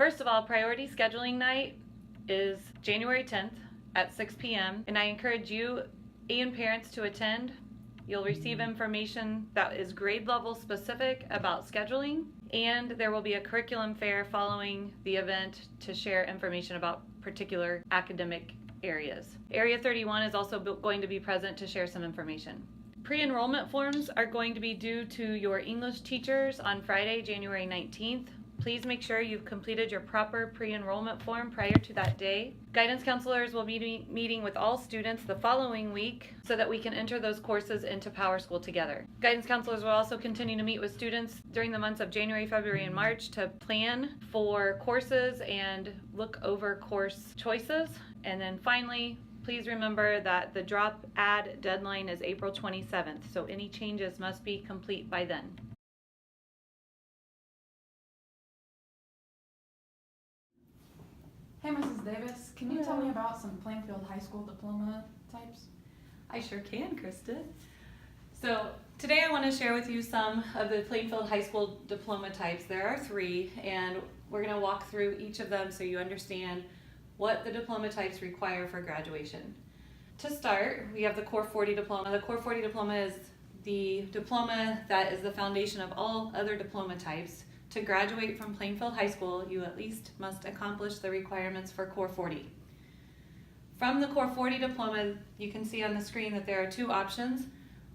First of all, priority scheduling night is January 10th at 6 p.m. and I encourage you and parents to attend. You'll receive information that is grade level specific about scheduling, and there will be a curriculum fair following the event to share information about particular academic areas. Area 31 is also going to be present to share some information. Pre-enrollment forms are going to be due to your English teachers on Friday, January 19th. Please make sure you've completed your proper pre-enrollment form prior to that day. Guidance counselors will be meeting with all students the following week so that we can enter those courses into PowerSchool together. Guidance counselors will also continue to meet with students during the months of January, February, and March to plan for courses and look over course choices. And then finally, please remember that the drop add deadline is April 27th, so any changes must be complete by then. Hey, Mrs. Davis, can you tell me about some Plainfield High School diploma types? I sure can, Krista. So today I want to share with you some of the Plainfield High School diploma types. There are 3, and we're going to walk through each of them so you understand what the diploma types require for graduation. To start, we have the Core 40 diploma. The Core 40 diploma is the diploma that is the foundation of all other diploma types. To graduate from Plainfield High School, you at least must accomplish the requirements for Core 40. From the Core 40 diploma, you can see on the screen that there are 2 options,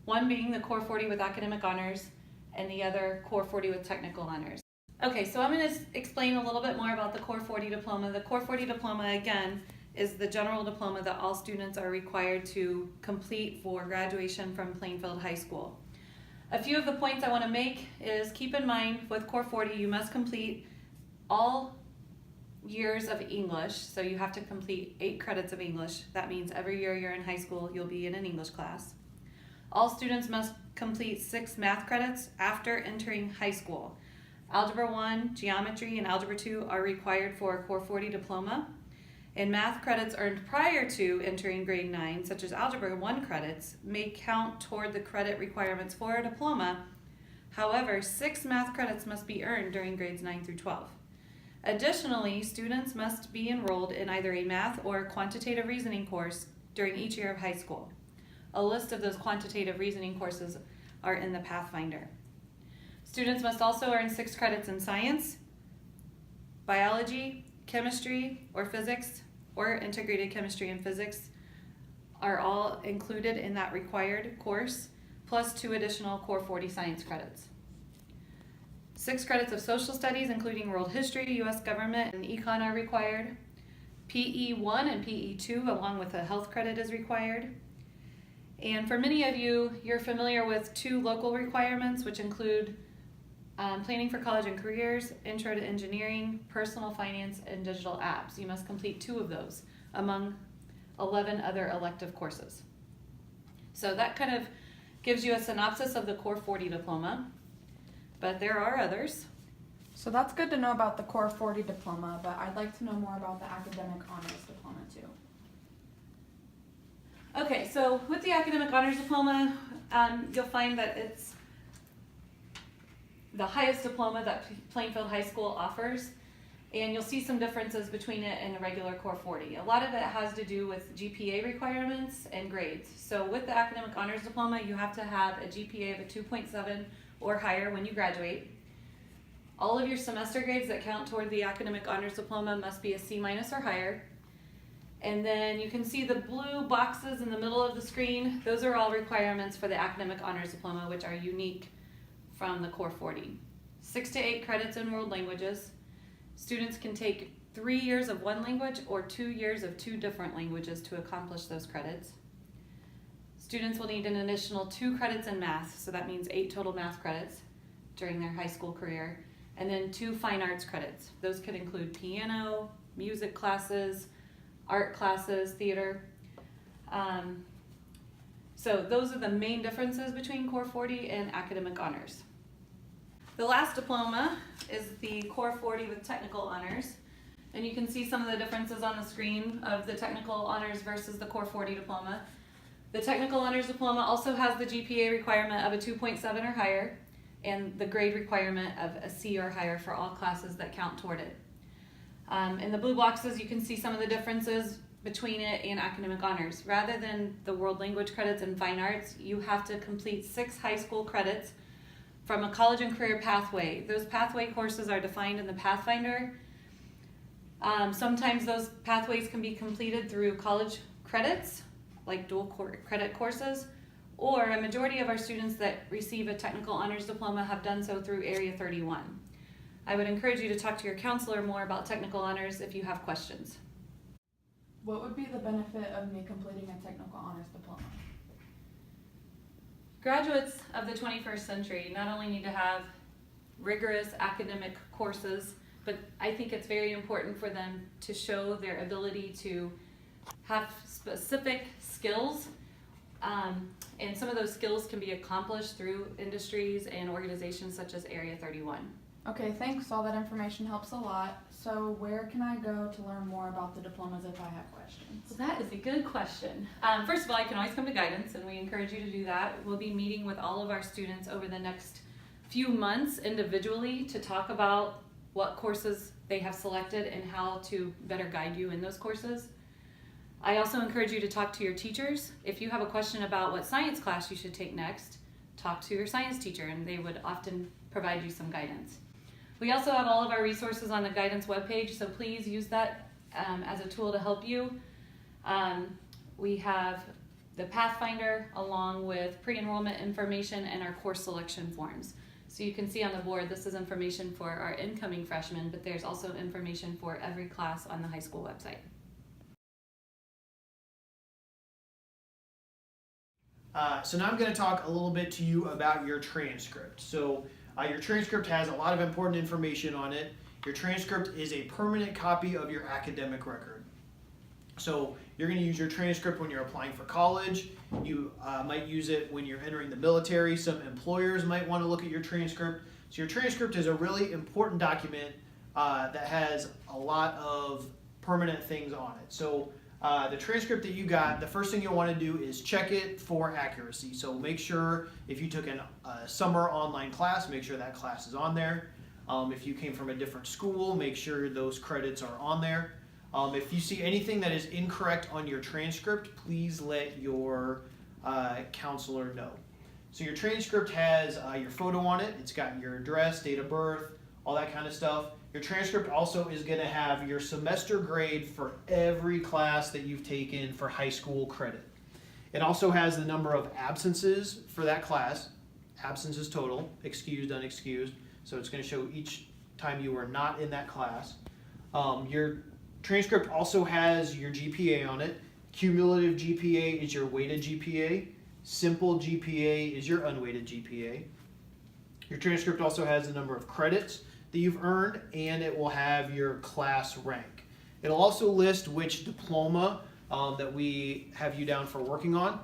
one being the Core 40 with academic honors and the other Core 40 with technical honors. Okay, so I'm going to explain a little bit more about the Core 40 diploma. The Core 40 diploma, again, is the general diploma that all students are required to complete for graduation from Plainfield High School. A few of the points I want to make is keep in mind with Core 40 you must complete all years of English, so you have to complete 8 credits of English. That means every year you're in high school you'll be in an English class. All students must complete 6 math credits after entering high school. Algebra 1, Geometry, and Algebra 2 are required for a Core 40 diploma. And math credits earned prior to entering grade 9, such as Algebra 1 credits, may count toward the credit requirements for a diploma. However, 6 math credits must be earned during grades 9 through 12. Additionally, students must be enrolled in either a math or quantitative reasoning course during each year of high school. A list of those quantitative reasoning courses are in the Pathfinder. Students must also earn 6 credits in science, biology, chemistry, or physics, or integrated chemistry and physics are all included in that required course, plus 2 additional Core 40 science credits. 6 credits of social studies, including world history, U.S. government, and econ are required. PE 1 and PE 2, along with a health credit, is required. And for many of you, you're familiar with 2 local requirements, which include planning for college and careers, intro to engineering, personal finance, and digital apps. You must complete 2 of those among 11 other elective courses. So that kind of gives you a synopsis of the Core 40 diploma, but there are others. So that's good to know about the Core 40 diploma, but I'd like to know more about the academic honors diploma too. Okay, so with the academic honors diploma, you'll find that it's the highest diploma that Plainfield High School offers, and you'll see some differences between it and a regular Core 40. A lot of it has to do with GPA requirements and grades. So with the academic honors diploma, you have to have a GPA of a 2.7 or higher when you graduate. All of your semester grades that count toward the academic honors diploma must be a C- or higher. And then you can see the blue boxes in the middle of the screen. Those are all requirements for the academic honors diploma, which are unique from the Core 40. 6 to 8 credits in world languages. Students can take 3 years of one language or 2 years of 2 different languages to accomplish those credits. Students will need an additional 2 credits in math, so that means 8 total math credits during their high school career, and then 2 fine arts credits. Those could include piano, music classes, art classes, theater. So those are the main differences between Core 40 and academic honors. The last diploma is the Core 40 with technical honors, and you can see some of the differences on the screen of the technical honors versus the Core 40 diploma. The technical honors diploma also has the GPA requirement of a 2.7 or higher, and the grade requirement of a C or higher for all classes that count toward it. In the blue boxes, you can see some of the differences between it and academic honors. Rather than the world language credits and fine arts, you have to complete 6 high school credits from a college and career pathway. Those pathway courses are defined in the Pathfinder. Sometimes those pathways can be completed through college credits, like dual credit courses, or a majority of our students that receive a technical honors diploma have done so through Area 31. I would encourage you to talk to your counselor more about technical honors if you have questions. What would be the benefit of me completing a technical honors diploma? Graduates of the 21st century not only need to have rigorous academic courses, but I think it's very important for them to show their ability to have specific skills, and some of those skills can be accomplished through industries and organizations such as Area 31. Okay, thanks. All that information helps a lot. So where can I go to learn more about the diplomas if I have questions? So that is a good question. First of all, you can always come to guidance, and we encourage you to do that. We'll be meeting with all of our students over the next few months individually to talk about what courses they have selected and how to better guide you in those courses. I also encourage you to talk to your teachers. If you have a question about what science class you should take next, talk to your science teacher, and they would often provide you some guidance. We also have all of our resources on the guidance webpage, so please use that as a tool to help you. We have the Pathfinder along with pre-enrollment information and our course selection forms. So you can see on the board, this is information for our incoming freshmen, but there's also information for every class on the high school website. So now I'm going to talk a little bit to you about your transcript. So your transcript has a lot of important information on it. Your transcript is a permanent copy of your academic record. So you're going to use your transcript when you're applying for college. You might use it when you're entering the military. Some employers might want to look at your transcript. So your transcript is a really important document that has a lot of permanent things on it. So the transcript that you got, the first thing you'll want to do is check it for accuracy. So make sure if you took a summer online class, make sure that class is on there. If you came from a different school, make sure those credits are on there. If you see anything that is incorrect on your transcript, please let your counselor know. So your transcript has your photo on it. It's got your address, date of birth, all that kind of stuff. Your transcript also is going to have your semester grade for every class that you've taken for high school credit. It also has the number of absences for that class, absences total, excused, unexcused. So it's going to show each time you were not in that class. Your transcript also has your GPA on it. Cumulative GPA is your weighted GPA. Simple GPA is your unweighted GPA. Your transcript also has the number of credits that you've earned, and it will have your class rank. It'll also list which diploma that we have you down for working on.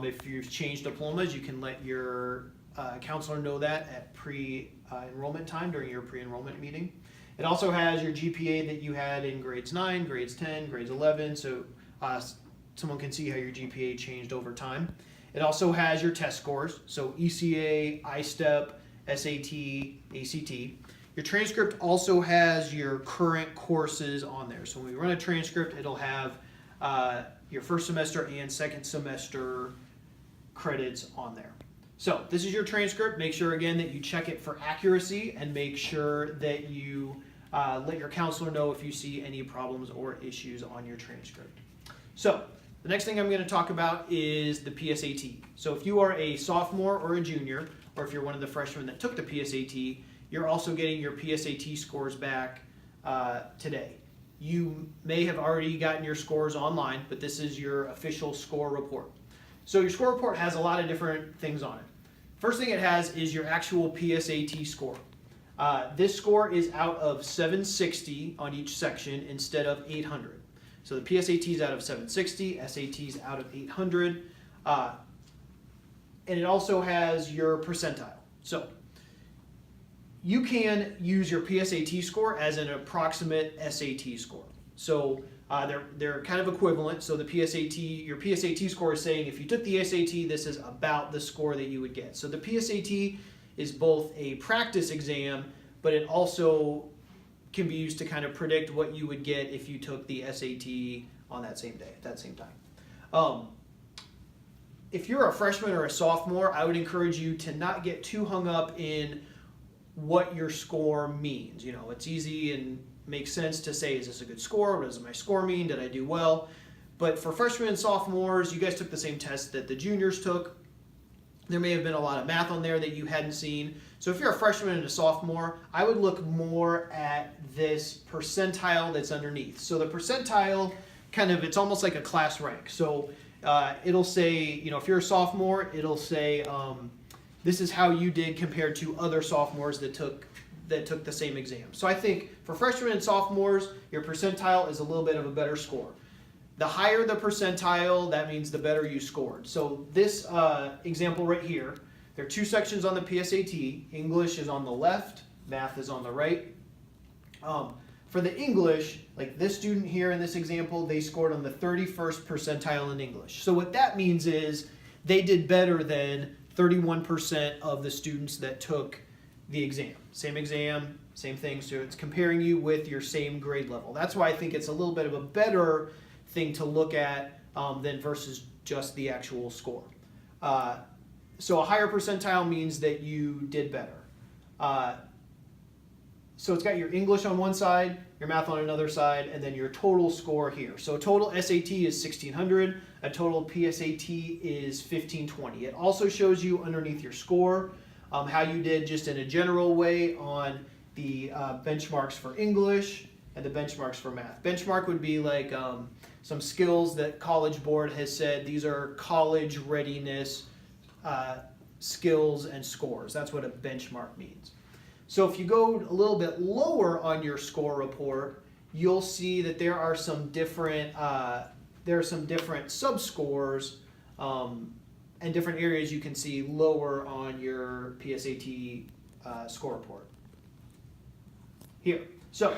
If you've changed diplomas, you can let your counselor know that at pre-enrollment time during your pre-enrollment meeting. It also has your GPA that you had in grades 9, grades 10, grades 11, so someone can see how your GPA changed over time. It also has your test scores, so ECA, ISTEP, SAT, ACT. Your transcript also has your current courses on there. So when we run a transcript, it'll have your first semester and second semester credits on there. So this is your transcript. Make sure again that you check it for accuracy, and make sure that you let your counselor know if you see any problems or issues on your transcript. So the next thing I'm going to talk about is the PSAT. So if you are a sophomore or a junior, or if you're one of the freshmen that took the PSAT, you're also getting your PSAT scores back today. You may have already gotten your scores online, but this is your official score report. So your score report has a lot of different things on it. First thing it has is your actual PSAT score. This score is out of 760 on each section instead of 800. So the PSAT is out of 760, SAT is out of 800, and it also has your percentile. So you can use your PSAT score as an approximate SAT score. So they're kind of equivalent. So the PSAT, your PSAT score is saying if you took the SAT, this is about the score that you would get. So the PSAT is both a practice exam, but it also can be used to kind of predict what you would get if you took the SAT on that same day, at that same time. If you're a freshman or a sophomore, I would encourage you to not get too hung up in what your score means. You know, it's easy and makes sense to say, is this a good score? What does my score mean? Did I do well? But for freshmen and sophomores, you guys took the same test that the juniors took. There may have been a lot of math on there that you hadn't seen. So if you're a freshman and a sophomore, I would look more at this percentile that's underneath. So the percentile it's almost like a class rank. So it'll say, you know, if you're a sophomore, it'll say this is how you did compared to other sophomores that took the same exam. So I think for freshmen and sophomores, your percentile is a little bit of a better score. The higher the percentile, that means the better you scored. So this example right here, there are two sections on the PSAT. English is on the left, math is on the right. For the English, like this student here in this example, they scored on the 31st percentile in English. So what that means is they did better than 31% of the students that took the exam. Same thing, so it's comparing you with your same grade level. That's why I think it's a little bit of a better thing to look at than versus just the actual score. So a higher percentile means that you did better. So it's got your English on one side, your math on another side, and then your total score here. So a total SAT is 1600, a total PSAT is 1520. It also shows you underneath your score how you did just in a general way on the benchmarks for English and the benchmarks for math. Benchmark would be like some skills that College Board has said these are college readiness skills and scores. That's what a benchmark means. So if you go a little bit lower on your score report, you'll see that there are some different subscores and different areas you can see lower on your PSAT score report. Here, so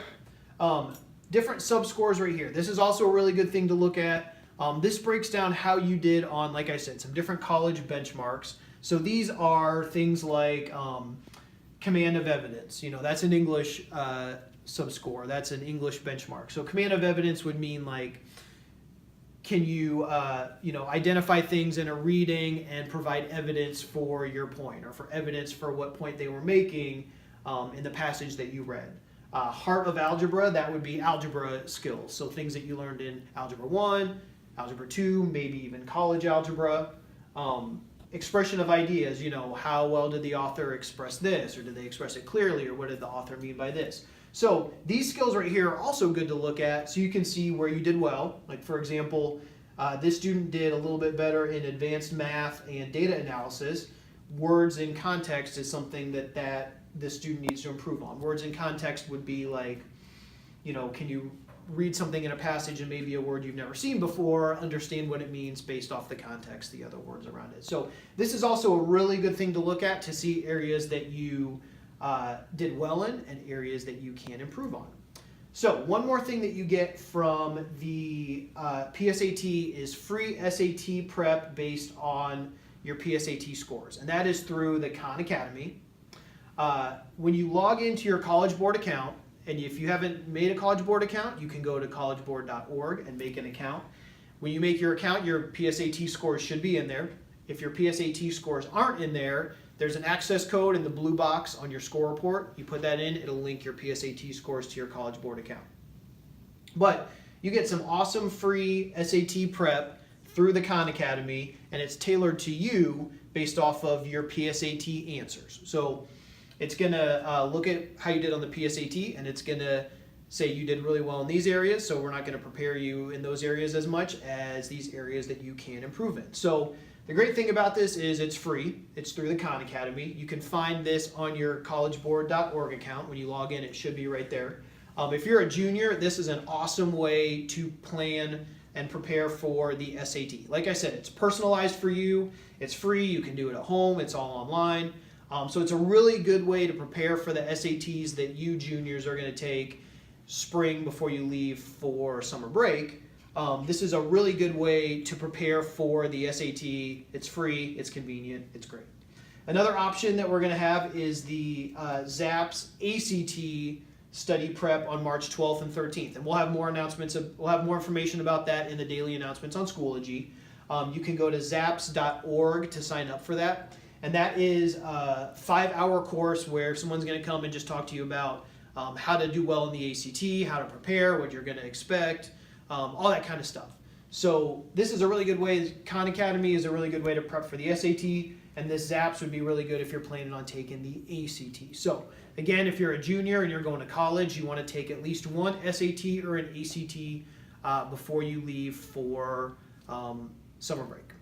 different subscores right here. This is also a really good thing to look at. This breaks down how you did on, like I said, some different college benchmarks. So these are things like command of evidence. You know, that's an English subscore. That's an English benchmark. So command of evidence would mean like, can you, identify things in a reading and provide evidence for your point or for evidence for what point they were making in the passage that you read. Heart of algebra, that would be algebra skills. So things that you learned in Algebra 1, Algebra 2, maybe even college algebra. Expression of ideas, how well did the author express this, or did they express it clearly, or what did the author mean by this? So these skills right here are also good to look at so you can see where you did well. Like for example, this student did a little bit better in advanced math and data analysis. Words in context is something that this student needs to improve on. Words in context would be like, can you read something in a passage and maybe a word you've never seen before, understand what it means based off the context, the other words around it. So this is also a really good thing to look at to see areas that you did well in and areas that you can improve on. So one more thing that you get from the PSAT is free SAT prep based on your PSAT scores, and that is through the Khan Academy. When you log into your College Board account, and if you haven't made a College Board account, you can go to collegeboard.org and make an account. When you make your account, your PSAT scores should be in there. If your PSAT scores aren't in there, there's an access code in the blue box on your score report. You put that in, it'll link your PSAT scores to your College Board account. But you get some awesome free SAT prep through the Khan Academy, and it's tailored to you based off of your PSAT answers. So it's going to look at how you did on the PSAT, and it's going to say you did really well in these areas, so we're not going to prepare you in those areas as much as these areas that you can improve in. So the great thing about this is it's free. It's through the Khan Academy. You can find this on your collegeboard.org account. When you log in, it should be right there. If you're a junior, this is an awesome way to plan and prepare for the SAT. Like I said, it's personalized for you. It's free. You can do it at home. It's all online. So it's a really good way to prepare for the SATs that you juniors are going to take spring before you leave for summer break. This is a really good way to prepare for the SAT. It's free, it's convenient, it's great. Another option that we're going to have is the ZAPS ACT study prep on March 12th and 13th. And we'll have more announcements, we'll have more information about that in the daily announcements on Schoology. You can go to zaps.org to sign up for that. And that is a 5-hour course where someone's going to come and just talk to you about how to do well in the ACT, how to prepare, what you're going to expect, all that kind of stuff. So this is a really good way, Khan Academy is a really good way to prep for the SAT, and this ZAPS would be really good if you're planning on taking the ACT. So again, if you're a junior and you're going to college, you want to take at least one SAT or an ACT before you leave for summer break.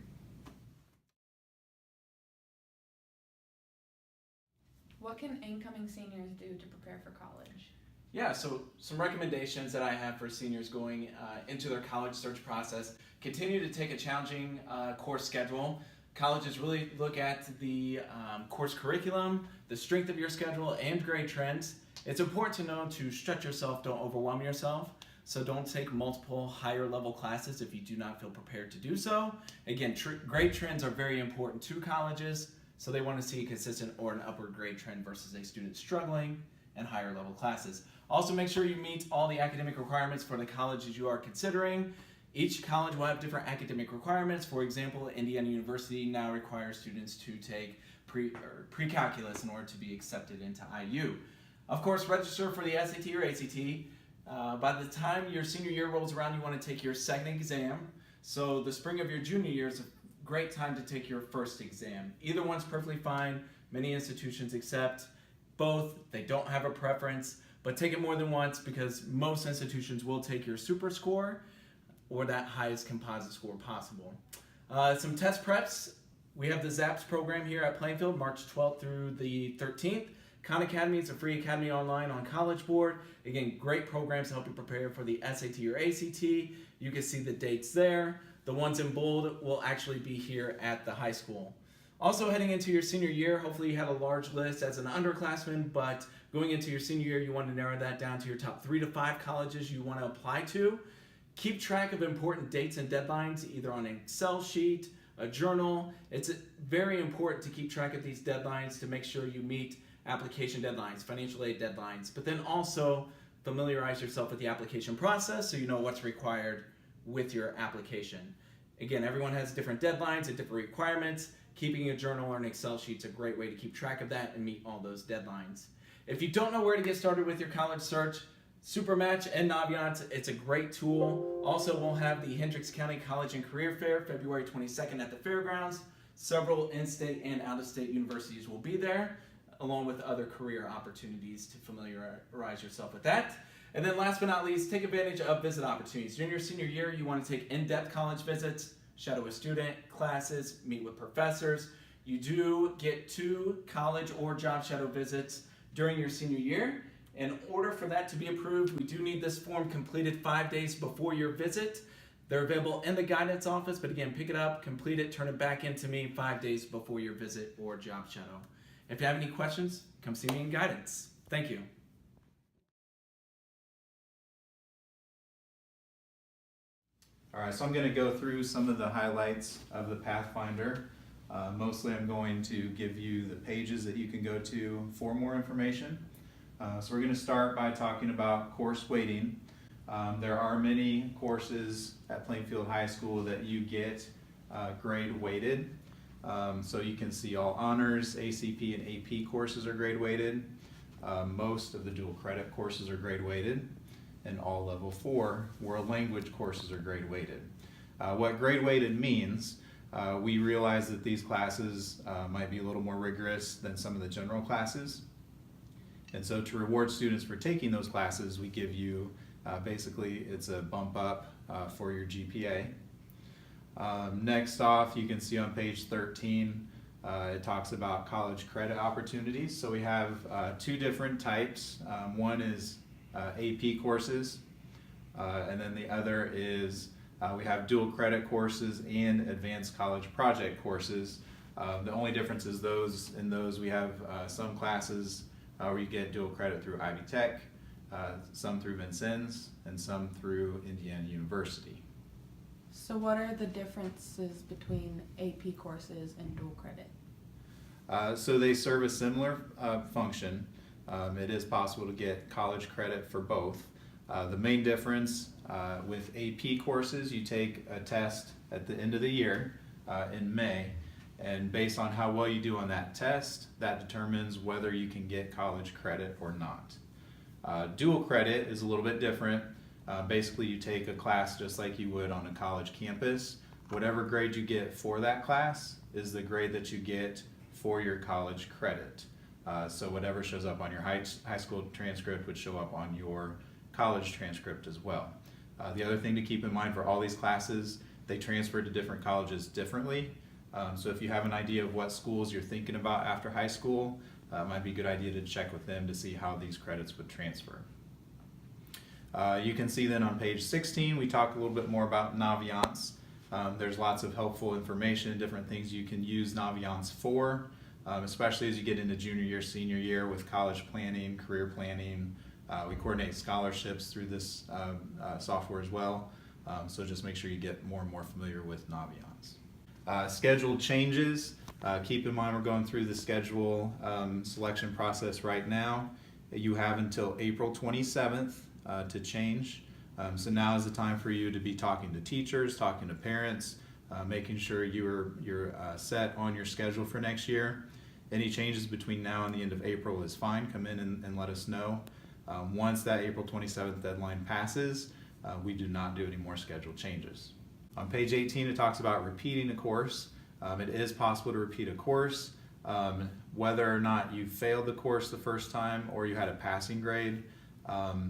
What can incoming seniors do to prepare for college? Yeah, so some recommendations that I have for seniors going into their college search process: continue to take a challenging course schedule. Colleges really look at the course curriculum, the strength of your schedule, and grade trends. It's important to know to stretch yourself, don't overwhelm yourself. So don't take multiple higher level classes if you do not feel prepared to do so. Again, grade trends are very important to colleges, so they want to see a consistent or an upward grade trend versus a student struggling in higher level classes. Also, make sure you meet all the academic requirements for the colleges you are considering. Each college will have different academic requirements. For example, Indiana University now requires students to take pre-calculus in order to be accepted into IU. Of course, register for the SAT or ACT. By the time your senior year rolls around, you want to take your second exam. So the spring of your junior year is a great time to take your first exam. Either one's perfectly fine. Many institutions accept both. They don't have a preference, but take it more than once because most institutions will take your super score or that highest composite score possible. Some test preps. We have the ZAPS program here at Plainfield, March 12th through the 13th. Khan Academy is a free academy online on College Board. Again, great programs to help you prepare for the SAT or ACT. You can see the dates there. The ones in bold will actually be here at the high school. Also heading into your senior year, hopefully you had a large list as an underclassman, but going into your senior year, you want to narrow that down to your top 3 to 5 colleges you want to apply to. Keep track of important dates and deadlines, either on an Excel sheet, a journal. It's very important to keep track of these deadlines to make sure you meet application deadlines, financial aid deadlines, but then also familiarize yourself with the application process so you know what's required with your application. Again, everyone has different deadlines and different requirements. Keeping a journal or an Excel sheet is a great way to keep track of that and meet all those deadlines. If you don't know where to get started with your college search, Supermatch and Naviance, it's a great tool. Also, we'll have the Hendricks County College and Career Fair, February 22nd at the fairgrounds. Several in-state and out-of-state universities will be there, along with other career opportunities to familiarize yourself with that. And then last but not least, take advantage of visit opportunities. During your senior year, you want to take in-depth college visits, shadow a student, classes, meet with professors. You do get 2 college or job shadow visits during your senior year. In order for that to be approved, we do need this form completed 5 days before your visit. They're available in the guidance office, but again, pick it up, complete it, turn it back into me 5 days before your visit or job shadow. If you have any questions, come see me in guidance. Thank you. All right, so I'm going to go through some of the highlights of the Pathfinder. Mostly I'm going to give you the pages that you can go to for more information. So we're going to start by talking about course weighting. There are many courses at Plainfield High School that you get grade weighted. So you can see all honors, ACP, and AP courses are grade weighted. Most of the dual credit courses are grade weighted. And all level 4 world language courses are grade weighted. What grade weighted means, we realize that these classes might be a little more rigorous than some of the general classes. And so to reward students for taking those classes, we give you, basically it's a bump up for your GPA. Next off, you can see on page 13, it talks about college credit opportunities. So we have 2 different types. One is AP courses, and then the other is we have dual credit courses and advanced college project courses. The only difference is in those we have some classes where you get dual credit through Ivy Tech, some through Vincennes, and some through Indiana University. So what are the differences between AP courses and dual credit? So they serve a similar function. It is possible to get college credit for both. The main difference with AP courses, you take a test at the end of the year in May, and based on how well you do on that test, that determines whether you can get college credit or not. Dual credit is a little bit different. Basically, you take a class just like you would on a college campus. Whatever grade you get for that class is the grade that you get for your college credit. So whatever shows up on your high school transcript would show up on your college transcript as well. The other thing to keep in mind for all these classes, they transfer to different colleges differently. So if you have an idea of what schools you're thinking about after high school, it might be a good idea to check with them to see how these credits would transfer. You can see then on page 16, we talk a little bit more about Naviance. There's lots of helpful information, different things you can use Naviance for, especially as you get into junior year, senior year with college planning, career planning. We coordinate scholarships through this software as well. So just make sure you get more and more familiar with Naviance. Schedule changes. Keep in mind we're going through the schedule selection process right now. You have until April 27th to change. So now is the time for you to be talking to teachers, talking to parents, making sure you're set on your schedule for next year. Any changes between now and the end of April is fine. Come in and let us know. Once that April 27th deadline passes, we do not do any more schedule changes. On page 18, it talks about repeating a course. It is possible to repeat a course. Whether or not you failed the course the first time or you had a passing grade,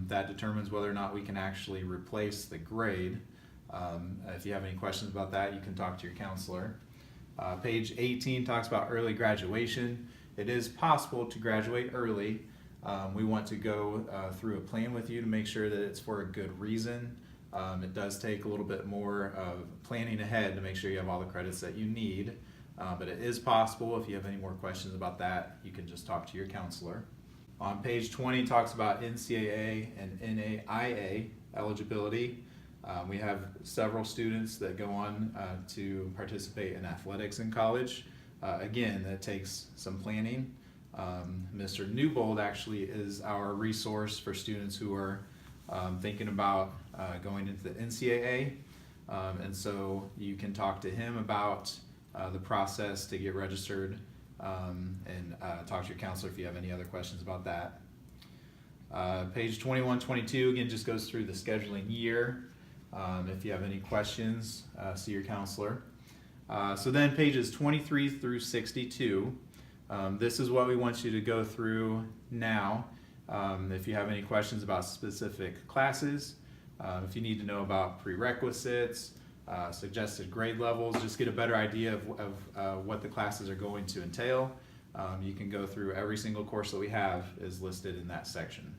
that determines whether or not we can actually replace the grade. If you have any questions about that, you can talk to your counselor. Page 18 talks about early graduation. It is possible to graduate early. We want to go through a plan with you to make sure that it's for a good reason. It does take a little bit more of planning ahead to make sure you have all the credits that you need, but it is possible. If you have any more questions about that, you can just talk to your counselor. On page 20 talks about NCAA and NAIA eligibility. We have several students that go on to participate in athletics in college. Again, that takes some planning. Mr. Newbold actually is our resource for students who are thinking about going into the NCAA, and so you can talk to him about the process to get registered, and talk to your counselor if you have any other questions about that. Page 21, 22 again just goes through the scheduling year. If you have any questions, see your counselor. So then pages 23 through 62, this is what we want you to go through now. If you have any questions about specific classes, if you need to know about prerequisites, suggested grade levels, just get a better idea of what the classes are going to entail. You can go through every single course that we have is listed in that section.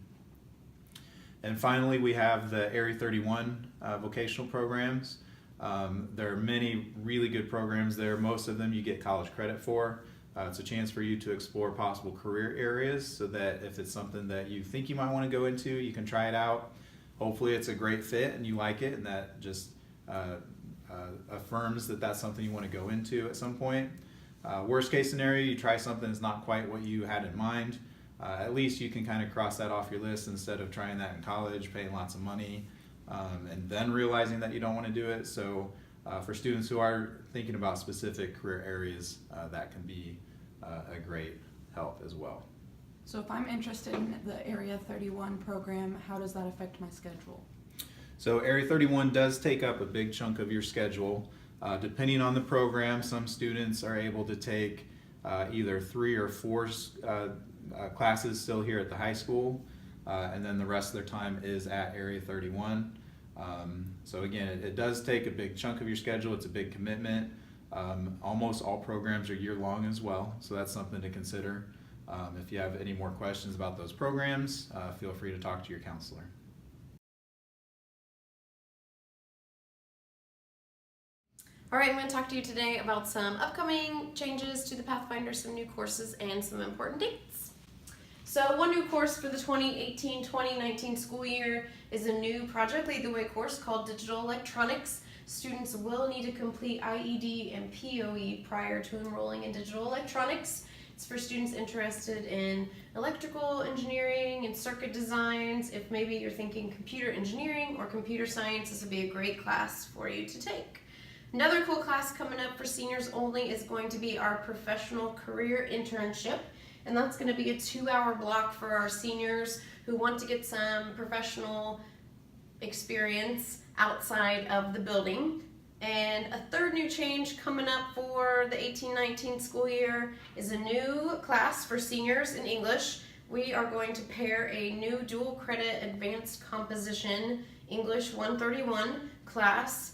And finally, we have the Area 31 vocational programs. There are many really good programs there. Most of them you get college credit for. It's a chance for you to explore possible career areas so that if it's something that you think you might want to go into, you can try it out. Hopefully it's a great fit and you like it, and that just affirms that that's something you want to go into at some point. Worst case scenario, you try something that's not quite what you had in mind. At least you can kind of cross that off your list instead of trying that in college, paying lots of money, and then realizing that you don't want to do it. So for students who are thinking about specific career areas, that can be a great help as well. So if I'm interested in the Area 31 program, how does that affect my schedule? So Area 31 does take up a big chunk of your schedule. Depending on the program, some students are able to take either 3 or 4 classes still here at the high school, and then the rest of their time is at Area 31. So again, it does take a big chunk of your schedule. It's a big commitment. Almost all programs are year-long as well, so that's something to consider. If you have any more questions about those programs, feel free to talk to your counselor. All right, I'm going to talk to you today about some upcoming changes to the Pathfinder, some new courses, and some important dates. So one new course for the 2018-2019 school year is a new Project Lead the Way course called Digital Electronics. Students will need to complete IED and POE prior to enrolling in digital electronics. It's for students interested in electrical engineering and circuit designs. If maybe you're thinking computer engineering or computer science, this would be a great class for you to take. Another cool class coming up for seniors only is going to be our professional career internship. And that's going to be a 2-hour block for our seniors who want to get some professional experience outside of the building. And a third new change coming up for the 18-19 school year is a new class for seniors in English. We are going to pair a new dual credit advanced composition English 131 class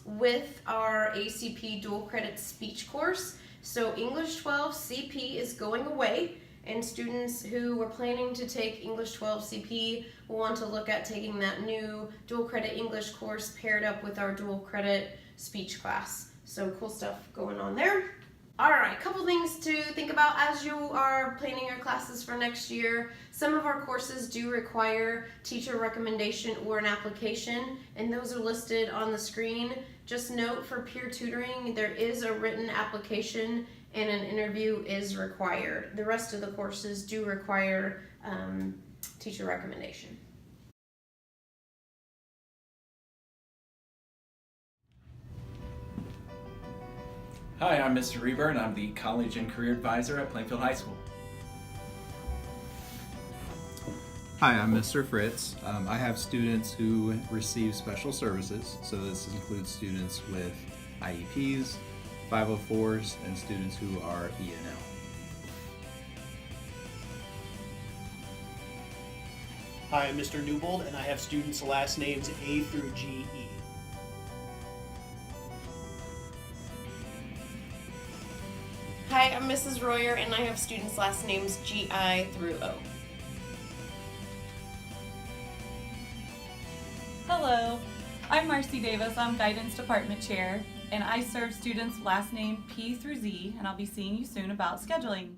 with our ACP dual credit speech course. So English 12 CP is going away, and students who were planning to take English 12 CP will want to look at taking that new dual credit English course paired up with our dual credit speech class. So cool stuff going on there. All right, a couple things to think about as you are planning your classes for next year. Some of our courses do require teacher recommendation or an application, and those are listed on the screen. Just note for peer tutoring, there is a written application and an interview is required. The rest of the courses do require teacher recommendation. Hi, I'm Mr. Reber, and I'm the College and Career Advisor at Plainfield High School. Hi, I'm Mr. Fritz. I have students who receive special services, so this includes students with IEPs, 504s, and students who are ENL. Hi, I'm Mr. Newbold, and I have students' last names A through GE. Hi, I'm Mrs. Royer, and I have students' last names GI through O. Hello, I'm Marcy Davis. I'm Guidance Department Chair, and I serve students last name P through Z, and I'll be seeing you soon about scheduling.